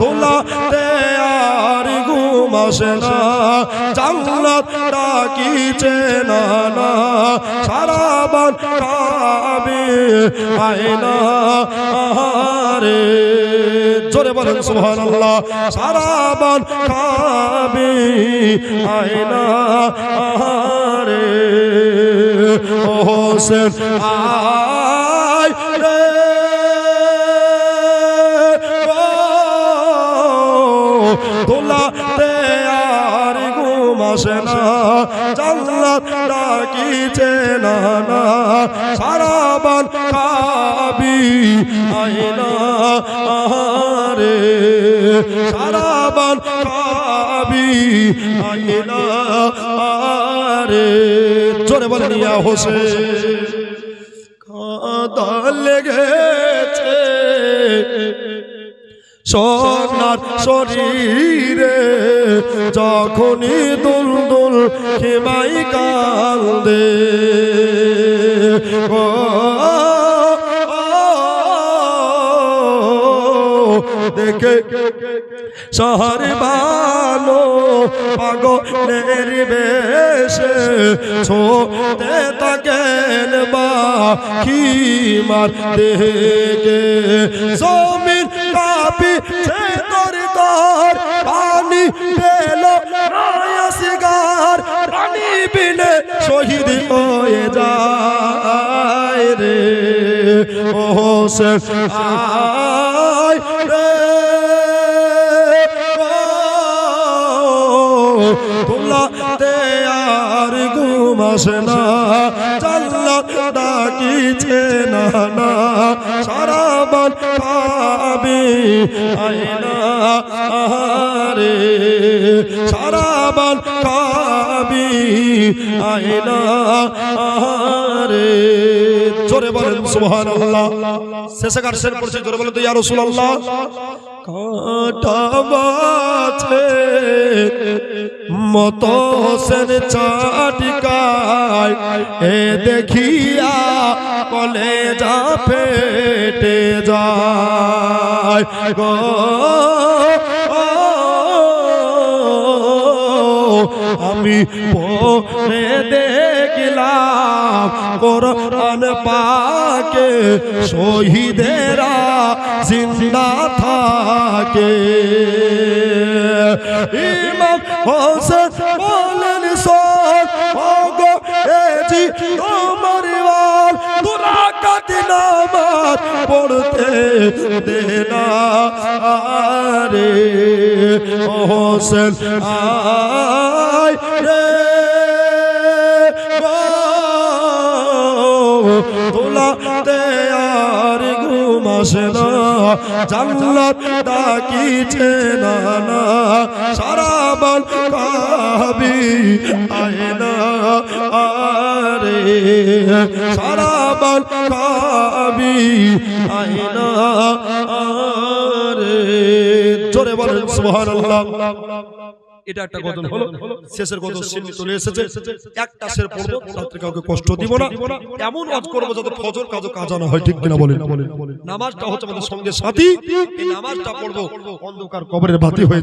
তোলাতে আর ঘুম আসে না, জান্নাত ডাকিছে না না, সারাবান কাবে আয়না আরে জোরে বলেন সুবহানাল্লাহ। সারাবান কাবে আয়না আরে ও হোসেন আয় রে তোলাতে আর ঘুম আসে না, জান্নাত ডাকিছে না না, সারাবান কাবি আয়না আরে সারাবান কাবি আয়না আরে জোরে বলেন ইয়া হোসেন। কাঁদা লেগেছে সোনার শরীরে, যখনই দুলদুল খেমাই কান্দে ও দেখে শহর ভালো পাগলের বেশে ছোটে থাকেন বা কি মার দেখে জমির কাপি সে তোর তোর পানি পেল সিগার, পানি বিনে শহীদ হয়ে যায় রে ও হোসেন আয় রে তোলাতে আর ঘুম আসে না, জান্নাত ডাকিছে না না, সারাবান কাবে আয়না আরে সারাবান কাবে আয়না আরে জোরে বলেন সুবহানাল্লাহ। শেষকার শের পড়ছে জোরে বলেন তো ইয়া রাসূলুল্লাহ। কাঁটা বাছে মত হোসেন চাটিকায়, এ দেখিয়া কলেজা ফেটে যায় গো আমি পড়ে দেখলাম কোরআন পাকে শহীদেরা জিন্দা থাকে। ইমাম হোসেন বলেন সব ওগো এজি তোমার ওয়াল দুরাকাত নামাজ পড়তে দেনা আরে হোসেন আয় রে তোলাতে আর ঘুম আসে না, জান্নাত ডাকিছে না না, সারাবান কাবি আয়না আরে সারাবান কাবি আয়না আরে জোরে বলেন সুবহানাল্লাহ। এটা একটা গজল হলো, শেষের গজল সিন্নি চলে এসেছে, একটা শের পড়বো, রাত্রে কাউকে কষ্ট দিব না, এমন ওয়াজ করবো যাতে ফজর কাজা না হয়, ঠিক কিনা বলেন। নামাজটা হচ্ছে আমাদের সঙ্গে সাথী, এই নামাজটা পড়বো অন্ধকার কবরের বাতি হয়ে যাবে।